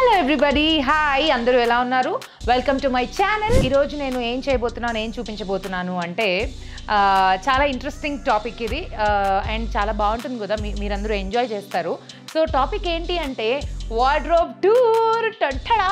Hello everybody, hi, అందరూ ఎలా ఉన్నారు? Welcome to my channel. ఈరోజు నేను ఏం చేయబోతున్నాను, ఏం చూపించబోతున్నాను అంటే చాలా ఇంట్రెస్టింగ్ టాపిక్ ఇది అండ్ చాలా బాగుంటుంది కదా, మీరందరూ ఎంజాయ్ చేస్తారు. సో టాపిక్ ఏంటి అంటే వార్డ్రోబ్ టూర్. టంటడా!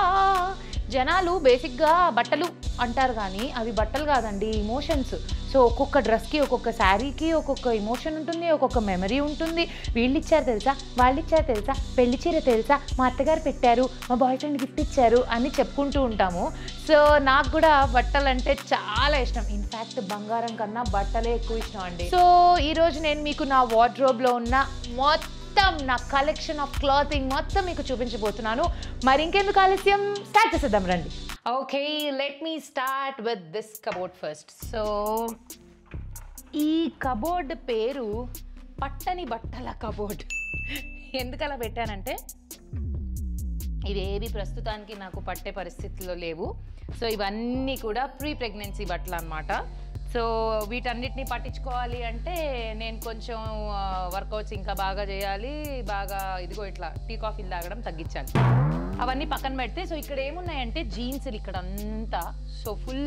జనాలు బేసిక్గా బట్టలు అంటారు కానీ అవి బట్టలు కాదండి, ఇమోషన్స్. సో ఒక్కొక్క డ్రెస్కి, ఒక్కొక్క శారీకి ఒక్కొక్క ఇమోషన్ ఉంటుంది, ఒక్కొక్క మెమరీ ఉంటుంది. వీళ్ళు ఇచ్చారు తెలుసా, వాళ్ళు ఇచ్చారు తెలుసా, పెళ్లి చీర తెలుసా, మా అత్తగారు పెట్టారు, మా బాయ్ ఫ్రెండ్ గిఫ్ట్ ఇచ్చారు అని చెప్పుకుంటూ ఉంటాము. సో నాకు కూడా బట్టలు అంటే చాలా ఇష్టం. ఇన్ఫ్యాక్ట్ బంగారం కన్నా బట్టలే ఎక్కువ ఇష్టం అండి. సో ఈరోజు నేను మీకు నా వార్డ్రోబ్లో ఉన్న మొత్తం నా కలెక్షన్ ఆఫ్ క్లాతింగ్ మొత్తం మీకు చూపించబోతున్నాను. మరి ఇంకెందుకు ఆలస్యం, స్టార్ట్ చేసేద్దాం రండి. Okay, let me start with this cupboard first. So ఈ కబోర్డ్ పేరు పట్టని బట్టల కబోర్డ్. ఎందుకు అలా పెట్టానంటే ఇవేవి ప్రస్తుతానికి నాకు పట్టే పరిస్థితుల్లో లేవు. సో ఇవన్నీ కూడా ప్రీ ప్రెగ్నెన్సీ బట్టలు అన్నమాట. సో వీటన్నిటిని పట్టించుకోవాలి అంటే నేను కొంచెం వర్కౌట్స్ ఇంకా బాగా చేయాలి, బాగా ఇదిగో ఇట్లా టీ కాఫీలు తాగడం తగ్గించాలి. అవన్నీ పక్కన పెడితే సో ఇక్కడ ఏమున్నాయంటే జీన్స్లు ఇక్కడ అంతా. సో ఫుల్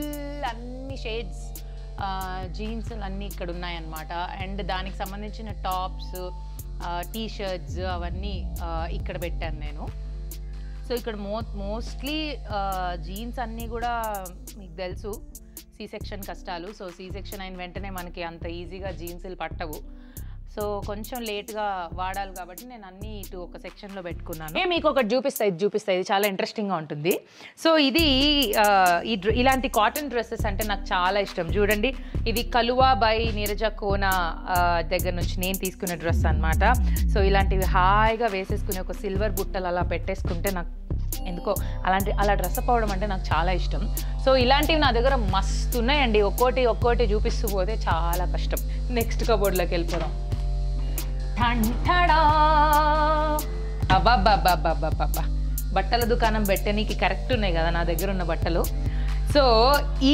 అన్ని షేడ్స్ జీన్స్లు అన్నీ ఇక్కడ ఉన్నాయన్నమాట. అండ్ దానికి సంబంధించిన టాప్స్, టీ షర్ట్స్ అవన్నీ ఇక్కడ పెట్టాను నేను. సో ఇక్కడ మోస్ట్లీ జీన్స్ అన్నీ కూడా మీకు తెలుసు సి సెక్షన్ కష్టాలు. సో సి సెక్షన్ అయిన వెంటనే మనకి అంత ఈజీగా జీన్స్లు పట్టవు. సో కొంచెం లేట్గా వాడాలి కాబట్టి నేను అన్నీ ఇటు ఒక సెక్షన్లో పెట్టుకున్నాను. మీకు ఒకటి చూపిస్తాయి, ఇది చాలా ఇంట్రెస్టింగ్గా ఉంటుంది. సో ఇది ఇలాంటి కాటన్ డ్రెస్సెస్ అంటే నాకు చాలా ఇష్టం. చూడండి, ఇది కలువా బై నీరజ కోన దగ్గర నుంచి నేను తీసుకునే డ్రెస్ అనమాట. సో ఇలాంటివి హాయిగా వేసేసుకుని ఒక సిల్వర్ బుట్టలు అలా పెట్టేసుకుంటే నాకు ఎందుకో అలా డ్రెస్ అప్ అవ్వడం అంటే నాకు చాలా ఇష్టం. సో ఇలాంటివి నా దగ్గర మస్తు ఉన్నాయండి. ఒక్కోటి చూపిస్తూ పోతే చాలా కష్టం. నెక్స్ట్ కబోర్డ్లోకి వెళ్ళిపోదాం. అబ్బాబ్బాబ్బాబ్బాబ్బా, బట్టల దుకాణం పెట్టనీకి కరెక్ట్ ఉన్నాయి కదా నా దగ్గర ఉన్న బట్టలు. సో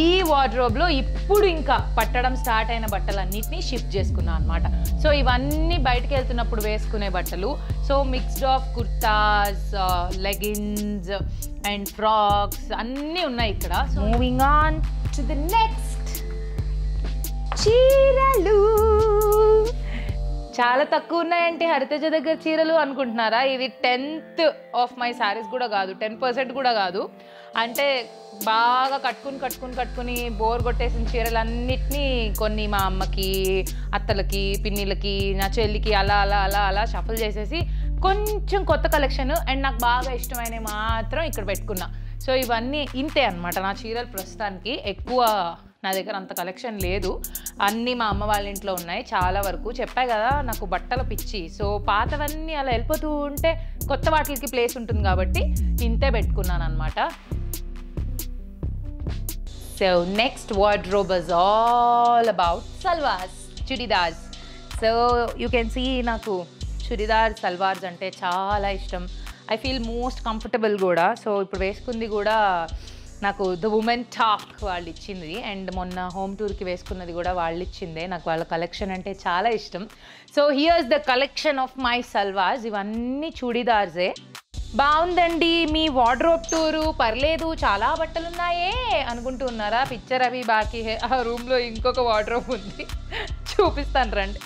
ఈ వార్డ్రోబ్లో ఇప్పుడు ఇంకా పట్టడం స్టార్ట్ అయిన బట్టలన్నిటినీ షిఫ్ట్ చేసుకున్నాను అనమాట. సో ఇవన్నీ బయటకు వెళ్తున్నప్పుడు వేసుకునే బట్టలు. So mixed of kurtas, leggings and frocks అన్నీ ఉన్నాయి ఇక్కడ. So moving on to the next, చీరలు. చాలా తక్కువ ఉన్నాయంటే హరితేజ దగ్గర చీరలు అనుకుంటున్నారా? ఇది 10th ఆఫ్ మై శారీస్ కూడా కాదు, 10% కూడా కాదు. అంటే బాగా కట్టుకుని బోర్ కొట్టేసిన చీరలన్నిటినీ కొన్ని మా అమ్మకి, అత్తలకి, పిన్నిలకి, నా చెల్లికి అలా షఫల్ చేసేసి కొంచెం కొత్త కలెక్షన్ అండ్ నాకు బాగా ఇష్టమైనవి మాత్రం ఇక్కడ పెట్టుకున్నా. సో ఇవన్నీ ఇంతే అనమాట నా చీరలు. ప్రస్తుతానికి ఎక్కువ నా దగ్గర అంత కలెక్షన్ లేదు, అన్నీ మా అమ్మ వాళ్ళ ఇంట్లో ఉన్నాయి చాలా వరకు. చెప్పా కదా నాకు బట్టల పిచ్చి. సో పాతవన్నీ అలా వెళ్ళిపోతూ ఉంటే కొత్త వాటికి ప్లేస్ ఉంటుంది కాబట్టి ఇంతే పెట్టుకున్నాను అనమాట. So next wardrobe is all about salwars, churidars. So you can see నాకు చుడిదార్ సల్వార్స్ అంటే చాలా ఇష్టం. ఐ ఫీల్ మోస్ట్ కంఫర్టబుల్ కూడా. సో ఇప్పుడు వేసుకుంది కూడా నాకు ద ఉమెన్ టాక్ వాళ్ళు ఇచ్చింది, అండ్ మొన్న హోమ్ టూర్కి వేసుకున్నది కూడా వాళ్ళు ఇచ్చిందే. నాకు వాళ్ళ కలెక్షన్ అంటే చాలా ఇష్టం. So here's the collection of my salwars. ఇవన్నీ చుడిదార్సే. బాగుందండి మీ వార్డ్రోబ్ టూరు, పర్లేదు చాలా బట్టలు ఉన్నాయే అనుకుంటూ ఉన్నారా? పిక్చర్ అవి బాకీ హే. ఆ రూమ్లో ఇంకొక వార్డ్రోబ్ ఉంది, చూపిస్తాను రండి.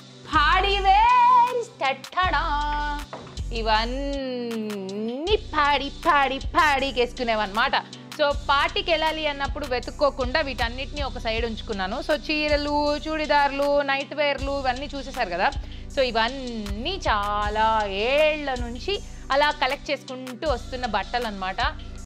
ఇవన్నీ పాడికి వేసుకునేవన్నమాట. సో పార్టీకి వెళ్ళాలి అన్నప్పుడు వెతుక్కోకుండా వీటన్నిటిని ఒక సైడ్ ఉంచుకున్నాను. సో చీరలు, చూడిదార్లు, నైట్ వేర్లు ఇవన్నీ చూసేశారు కదా. సో ఇవన్నీ చాలా ఏళ్ల నుంచి అలా కలెక్ట్ చేసుకుంటూ వస్తున్న బట్టలు అనమాట.